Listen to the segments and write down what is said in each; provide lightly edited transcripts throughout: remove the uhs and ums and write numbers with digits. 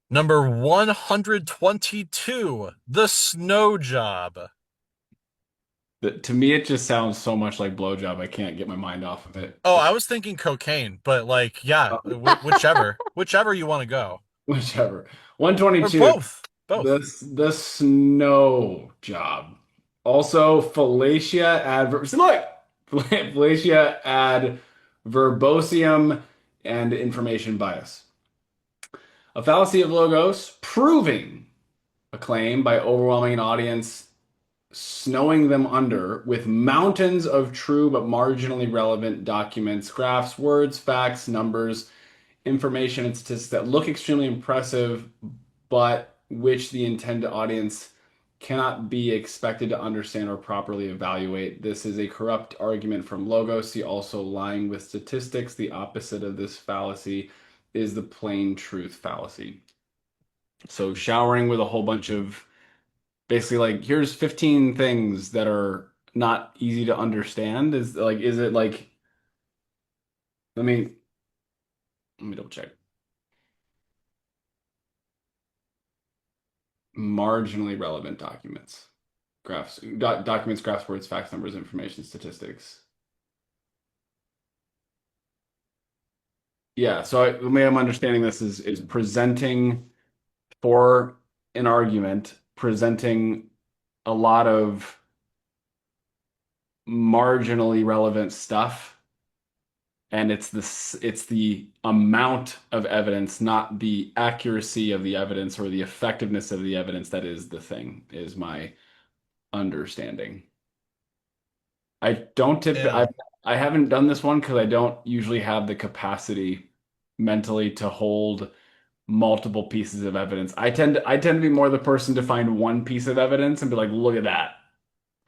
Number 122, the snow job. To me, it just sounds so much like blowjob. I can't get my mind off of it. Oh, I was thinking cocaine, but like, yeah, whichever you want to go, Whichever. or 122, both, the both. the snow job. Also, Falacia adverb. See, look, Falacia add verbosium and information bias. A fallacy of logos, proving a claim by overwhelming an audience, snowing them under with mountains of true but marginally relevant documents, graphs, words, facts, numbers, information, and statistics that look extremely impressive, but which the intended audience cannot be expected to understand or properly evaluate. This is a corrupt argument from Logos. See also lying with statistics. The opposite of this fallacy is the plain truth fallacy. So showering with a whole bunch of basically like here's 15 things that are not easy to understand is it like let me let me double check. Marginally relevant documents. Documents, graphs, words, facts, numbers, information, statistics. Yeah, so the way I'm understanding this is presenting for an argument, presenting a lot of marginally relevant stuff, and it's the amount of evidence, not the accuracy of the evidence or the effectiveness of the evidence that is the thing, is my understanding. I don't tip Ew. I haven't done this one because I don't usually have the capacity mentally to hold multiple pieces of evidence. I tend to be more the person to find one piece of evidence and be like, look at that.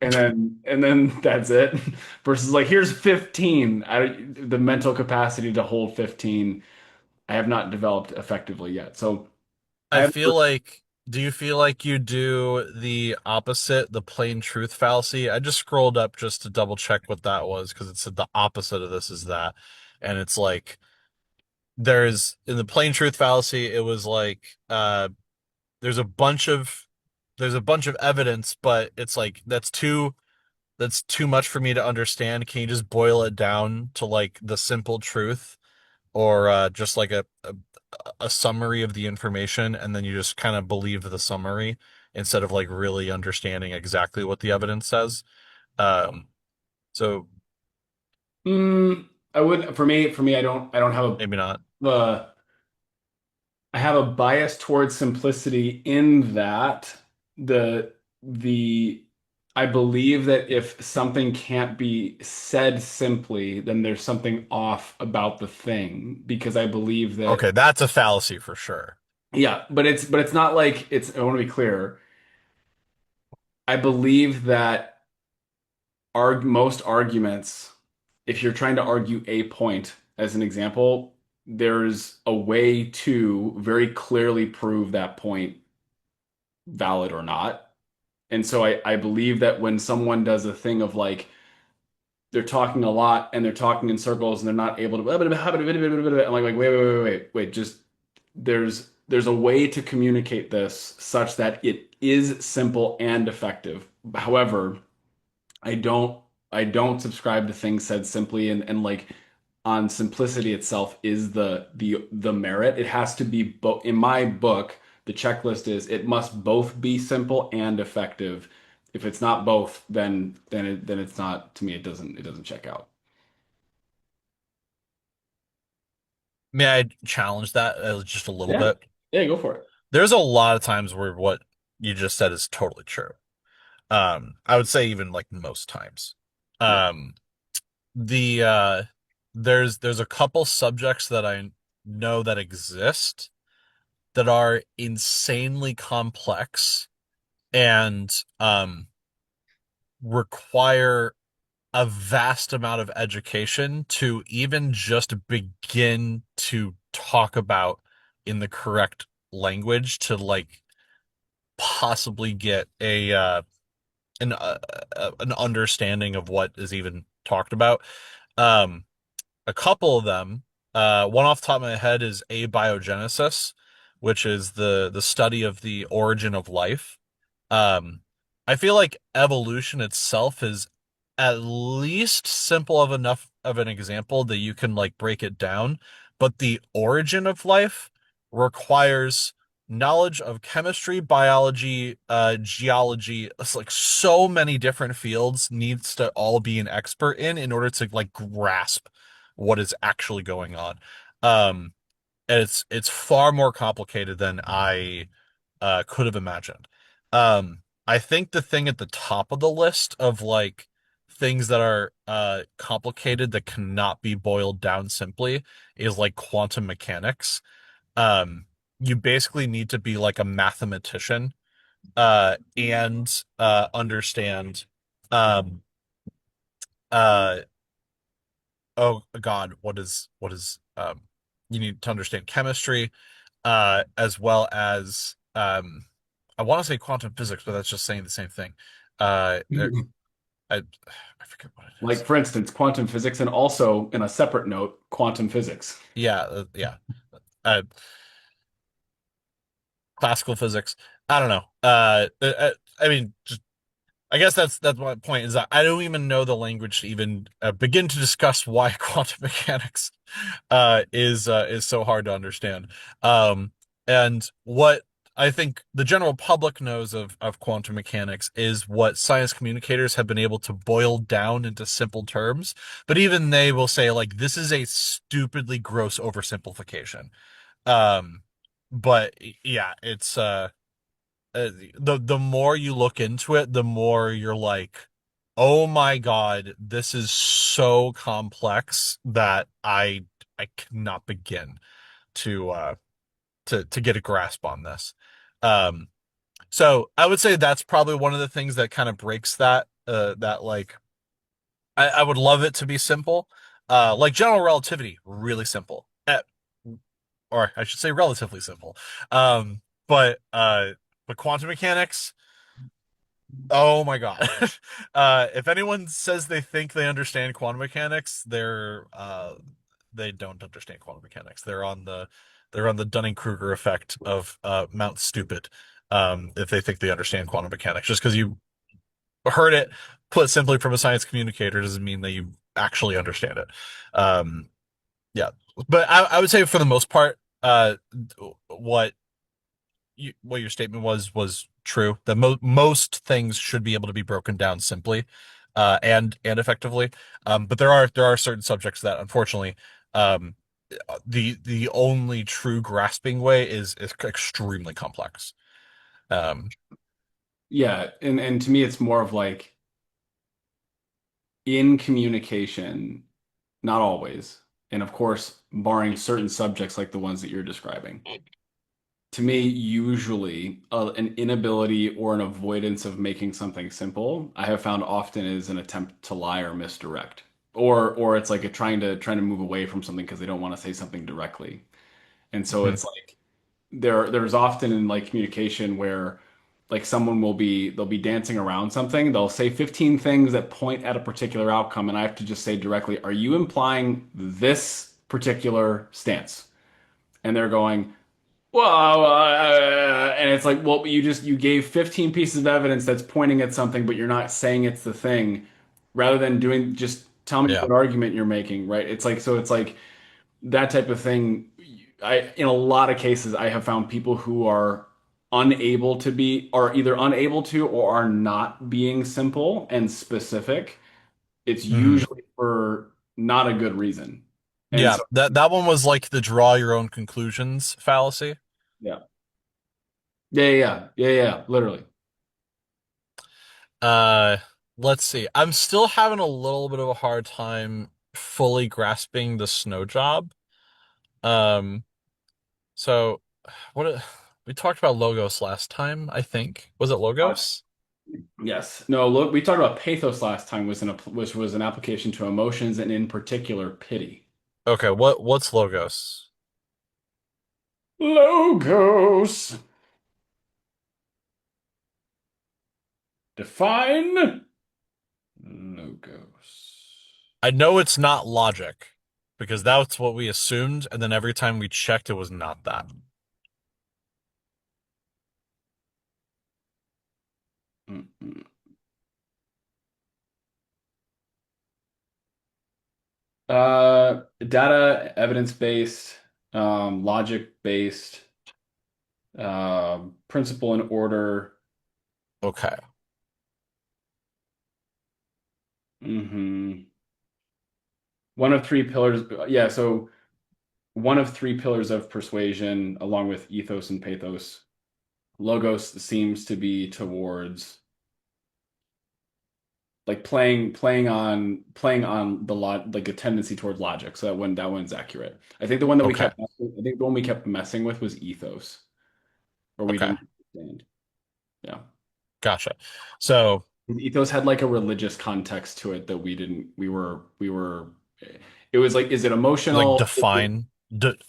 And then that's it. Versus like here's 15. The mental capacity to hold 15 I have not developed effectively yet. So I I have feel like, do you feel like you do the opposite, the plain truth fallacy? I just scrolled up just to double check what that was because it said the opposite of this is that. And it's like, there's in the plain truth fallacy, it was like, there's a bunch of there's a bunch of evidence, but it's like that's too much for me to understand. Can you just boil it down to like the simple truth or just like a summary of the information and then you just kind of believe the summary instead of like really understanding exactly what the evidence says. Um, so mm, I would for me I don't have maybe not. a I have a bias towards simplicity in that the I believe that if something can't be said simply, then there's something off about the thing because I believe that Okay, that's a fallacy for sure. yeah, but it's not like it's I want to be clear. I believe that most arguments, if you're trying to argue a point as an example, there's a way to very clearly prove that point valid or not. And so I believe that when someone does a thing of like they're talking a lot and they're talking in circles and they're not able to I'm like wait, just there's a way to communicate this such that it is simple and effective. However, I don't I don't subscribe to things said simply and like on simplicity itself is the merit. It has to be both. In my book, the checklist is it must both be simple and effective. If it's not both, then it's not to me. It doesn't check out. May I challenge that just a little Yeah, bit? yeah, go for it. There's a lot of times where what you just said is totally true. I would say even like most times. Yeah. Um, the there's a couple subjects that I know that exist that are insanely complex and require a vast amount of education to even just begin to talk about in the correct language to like possibly get an understanding of what is even talked about. A couple of them, one off the top of my head is abiogenesis, which is the study of the origin of life. Um, I feel like evolution itself is at least simple of enough of an example that you can like break it down, but the origin of life requires knowledge of chemistry, biology, geology. It's like so many different fields needs to all be an expert in order to like grasp what is actually going on. Um, and it's far more complicated than I could have imagined. I think the thing at the top of the list of like things that are complicated that cannot be boiled down simply is like quantum mechanics. Um, you basically need to be like a mathematician and understand um uh oh God, what is you need to understand chemistry as well as I want to say quantum physics, but that's just saying the same thing. Uh, I I forget what it is. Like, for instance, quantum physics, and also, in a separate note, quantum physics. Yeah. Uh, classical physics. I don't know. I mean, just I guess that's my point is that I don't even know the language to even begin to discuss why quantum mechanics is so hard to understand. And what I think the general public knows of quantum mechanics is what science communicators have been able to boil down into simple terms, but even they will say like this is a stupidly gross oversimplification. Um, but yeah, it's the more you look into it, the more you're like, oh my God, this is so complex that I cannot begin to to get a grasp on this. Um, so I would say that's probably one of the things that kind of breaks that like I would love it to be simple. Like general relativity, really simple. Or I should say relatively simple. Um, but uh but quantum mechanics. Oh my God. If anyone says they think they understand quantum mechanics, they don't understand quantum mechanics. They're on the Dunning-Kruger effect of Mount Stupid. If they think they understand quantum mechanics. Just because you heard it put simply from a science communicator doesn't mean that you actually understand it. Um, yeah. But I would say for the most part, what what your statement was true. That most things should be able to be broken down simply, and effectively. But there are certain subjects that unfortunately, um, the only true grasping way is extremely complex. Um, Yeah, and to me, it's more of like in communication, not always, and of course, barring certain subjects like the ones that you're describing. To me, usually an inability or an avoidance of making something simple, I have found often is an attempt to lie or misdirect, or it's like a trying to move away from something because they don't want to say something directly. And so mhm. it's like there's often in like communication where like someone they'll be dancing around something. They'll say 15 things that point at a particular outcome, and I have to just say directly, "Are you implying this particular stance?" And they're going, "Well," and it's like, "Well, you gave 15 pieces of evidence that's pointing at something, but you're not saying it's the thing." Rather than doing just tell me Yeah. what argument you're making, right? It's like that type of thing. In a lot of cases, I have found people who are either unable to or are not being simple and specific. It's Mhm. usually for not a good reason. And Yeah. so, That one was like the draw your own conclusions fallacy. yeah, yeah, literally. Uh, let's see. I'm still having a little bit of a hard time fully grasping the snow job. Um, so what we talked about logos last time, I think. Was it Uh, logos? yes. No, look, we talked about pathos last time, which was an application to emotions and in particular pity. Okay, what's logos? Logos. Define logos. I know it's not logic because that's what we assumed, and then every time we checked, it was not that. mm. Data, evidence-based, logic-based, principle and order. Okay. hmm One of three pillars. Yeah, so one of three pillars of persuasion, along with ethos and pathos. Logos seems to be towards like playing on the lot like a tendency towards logic. So that one's accurate. Okay. I think the one we kept messing with was ethos, or we Okay. didn't understand. Yeah. Gotcha. So Ethos had like a religious context to it that we were it was like, is it like emotional? define,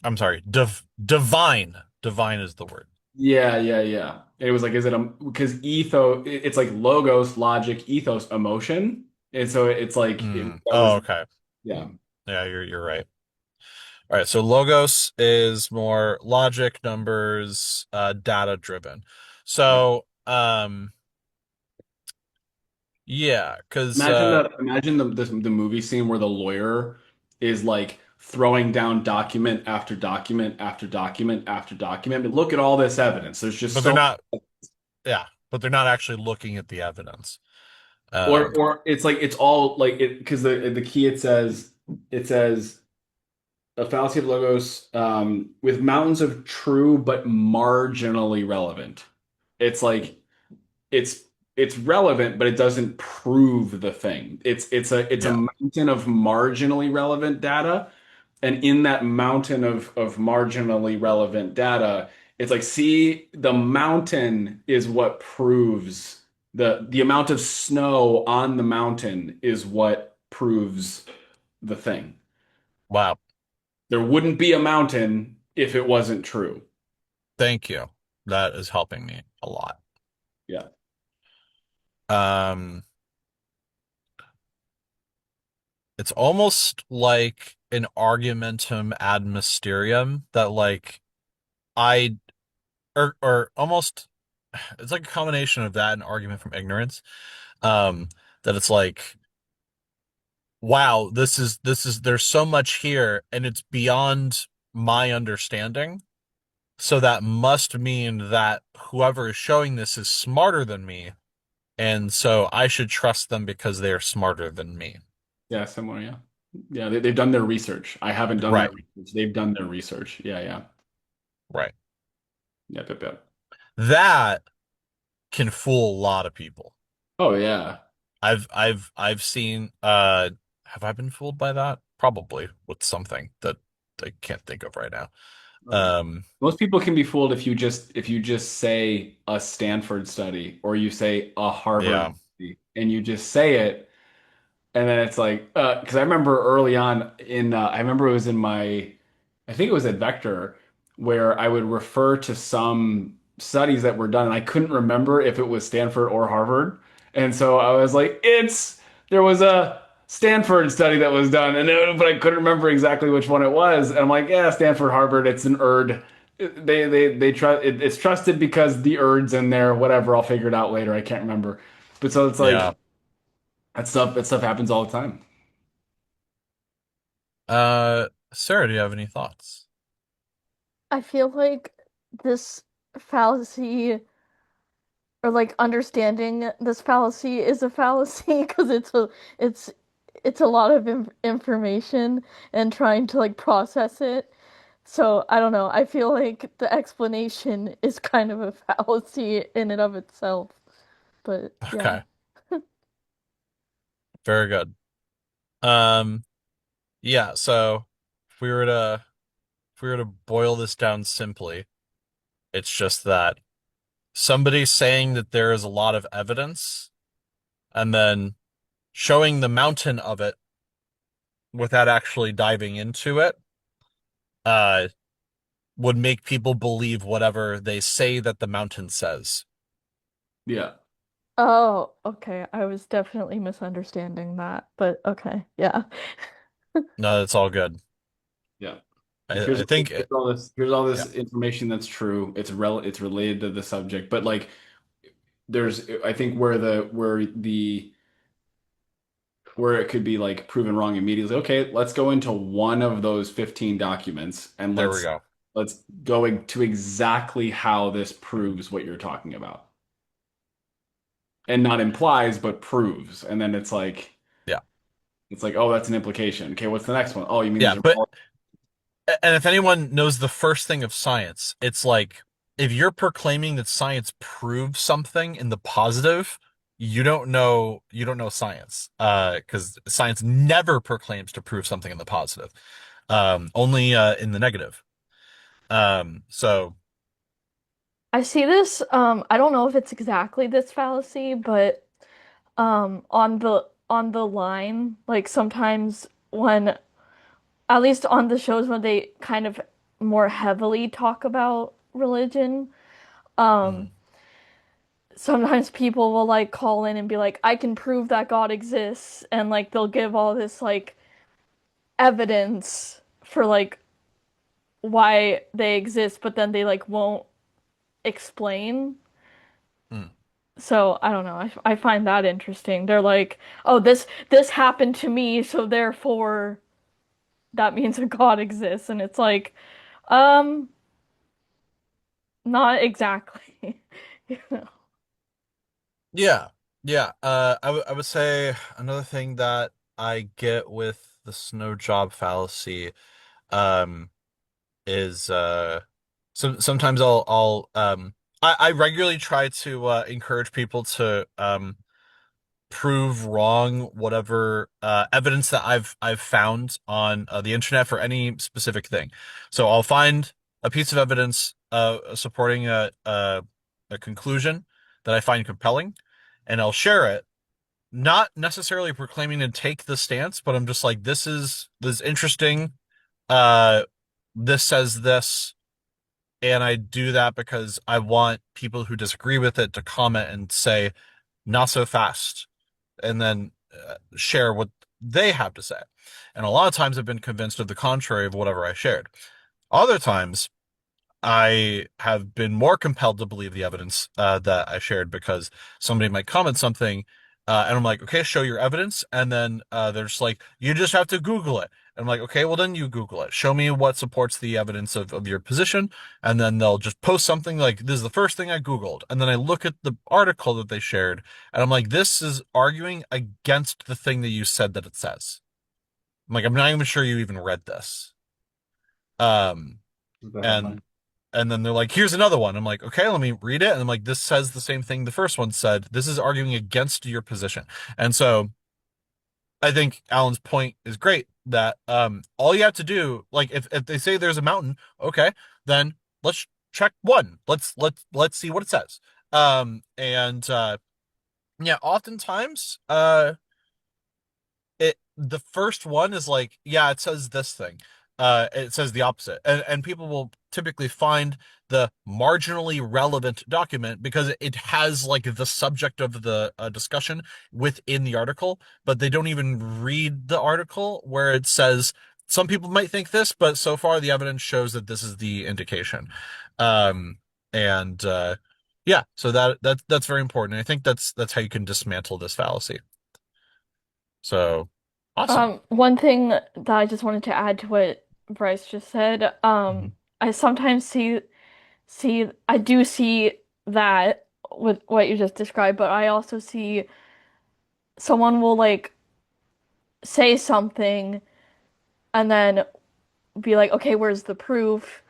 I'm sorry, divine. Divine is the word. Yeah, yeah, yeah. It was like, is it a because it's like logos, logic, ethos, emotion. And so it's like that Oh, was okay. yeah. Yeah, you're right. All right, so logos is more logic, numbers, data driven. Yeah. So, yeah, because Imagine the movie scene where the lawyer is like throwing down document after document after document after document. But look at all this evidence. There's just but they're so not, yeah, but they're not actually looking at the evidence. or Um, or it's like it's all like it because the key it says a fallacy of logos with mountains of true but marginally relevant. It's like it's it's relevant, but it doesn't prove the thing. It's a yeah, mountain of marginally relevant data, and in that mountain of marginally relevant data, it's like, see, the mountain is what proves the amount of snow on the mountain is what proves the thing. wow, There wouldn't be a mountain if it wasn't true. thank you. That is helping me a lot. Yeah. Um, it's almost like an argumentum ad mysterium that like I or almost it's like a combination of that and argument from ignorance. Um, that it's like, wow, this is there's so much here and it's beyond my understanding. So that must mean that whoever is showing this is smarter than me, and so I should trust them because they are smarter than me. Yeah, somewhere, yeah. Yeah, they've done their research. I haven't done my Right, research. They've done their research. Yeah, yeah. right. Yep, yep, yep. That can fool a lot of people. Oh yeah. I've seen have I been fooled by that? Probably with something that I can't think of right now. Oh yeah. Um, Most people can be fooled if you just say a Stanford study or you say a Harvard yeah. study and you just say it. And then it's like, because I remember early on I remember it was in I think it was at Vector, where I would refer to some studies that were done, and I couldn't remember if it was Stanford or Harvard. And so I was like, there was a Stanford study that was done, but I couldn't remember exactly which one it was. And I'm like, yeah, Stanford, Harvard, it's an ERD. They trust it's trusted because the ERD's in there, whatever. I'll figure it out later. I can't remember. But so it's Yeah. like, that stuff happens all the time. Sarah, do you have any thoughts? I feel like this fallacy or like understanding this fallacy is a fallacy because it's it's a lot of information and trying to like process it. So I don't know. I feel like the explanation is kind of a fallacy in and of itself. But yeah. Okay, very good. Um, yeah, so if we were to if we were to boil this down simply, it's just that somebody saying that there is a lot of evidence and then showing the mountain of it without actually diving into it, uh, would make people believe whatever they say that the mountain says. Yeah. Oh, okay. I was definitely misunderstanding that, but okay. Yeah. No, it's all good. Yeah. Like I think here's all yeah. this information that's true. It's related to the subject, but like there's I think where it could be like proven wrong immediately. Okay, let's go into one of those 15 documents and There we go. let's go to exactly how this proves what you're talking about. And not implies, but proves. And then Yeah. it's like, oh, that's an implication. Okay, what's the next one? Oh, you mean Yeah, these are but all and if anyone knows the first thing of science, it's like if you're proclaiming that science proves something in the positive, you don't know science. Because science never proclaims to prove something in the positive. Only in the negative. So I see this, I don't know if it's exactly this fallacy, but on the line, like sometimes when at least on the shows when they kind of more heavily talk about religion, um mm, sometimes people will like call in and be like, I can prove that God exists, and like they'll give all this like evidence for like why they exist, but then they like won't explain. mm. So I don't know. I find that interesting. They're like, oh, this happened to me, so therefore that means a God exists, and it's like, um, not exactly. You know? Yeah, yeah. I would say another thing that I get with the snow job fallacy, um, is sometimes I regularly try to encourage people to prove wrong whatever evidence that I've found on the internet for any specific thing. So I'll find a piece of evidence supporting a conclusion that I find compelling, and I'll share it, not necessarily proclaiming to take the stance, but I'm just like, this is interesting. Uh, this says this, and I do that because I want people who disagree with it to comment and say, not so fast, and then share what they have to say. And a lot of times I've been convinced of the contrary of whatever I shared. Other times I have been more compelled to believe the evidence that I shared because somebody might comment something, and I'm like, okay, show your evidence. And then they're just like, you just have to Google it. And I'm like, okay, well, then you Google it. Show me what supports the evidence of your position. And then they'll just post something like, this is the first thing I Googled. And then I look at the article that they shared, and I'm like, this is arguing against the thing that you said that it says. I'm like, I'm not even sure you even read this. Um, the and headline? and then they're like, here's another one. I'm like, okay, let me read it. And I'm like, this says the same thing the first one said. This is arguing against your position. And so I think Alan's point is great that all you have to do, like if they say there's a mountain, okay, then let's check one. Let's see what it says. And yeah, oftentimes the first one is like, yeah, it says this thing. It says the opposite. And people will typically find the marginally relevant document because it has like the subject of the discussion within the article, but they don't even read the article where it says some people might think this, but so far the evidence shows that this is the indication. Um, and yeah, so that's very important. I think that's how you can dismantle this fallacy. So awesome. One thing that I just wanted to add to what Bryce just said, Mhm. I sometimes see I do see that with what you just described, but I also see someone will like say something and then be like, okay, where's the proof?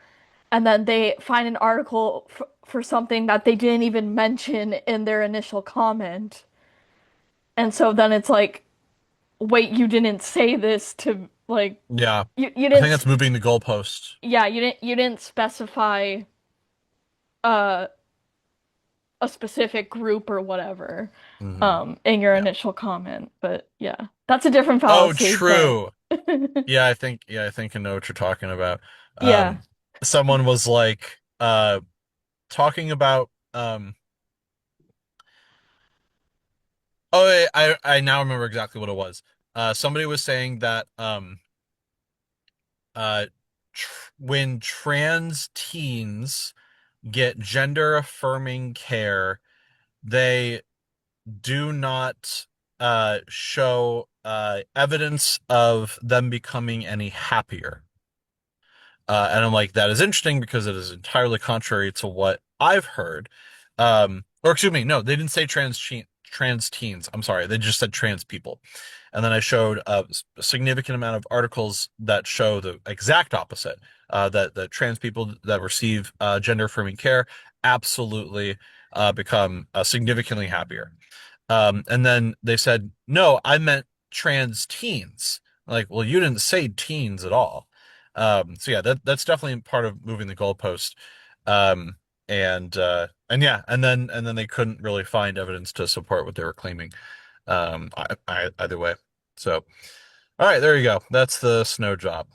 And then they find an article for something that they didn't even mention in their initial comment. And so then it's like, wait, you didn't say this to like Yeah, you I think didn't that's moving the goalpost. yeah, you didn't specify uh a specific group or whatever in your Yeah. initial comment. But yeah, that's a different Oh, fallacy, but true. Yeah, I think I know what you're talking about. yeah. Someone was like talking about oh, I now remember exactly what it was. Somebody was saying that when trans teens get gender affirming care, they do not show evidence of them becoming any happier. And I'm like, that is interesting because it is entirely contrary to what I've heard. Or excuse me, no, they didn't say trans teens. I'm sorry, they just said trans people. And then I showed a significant amount of articles that show the exact opposite. That trans people that receive gender affirming care absolutely become significantly happier. And then they said, no, I meant trans teens. Like, well, you didn't say teens at all. So yeah, that's definitely part of moving the goalpost. And yeah, and then they couldn't really find evidence to support what they were claiming. Either way. So, all right, there you go. That's the snow job.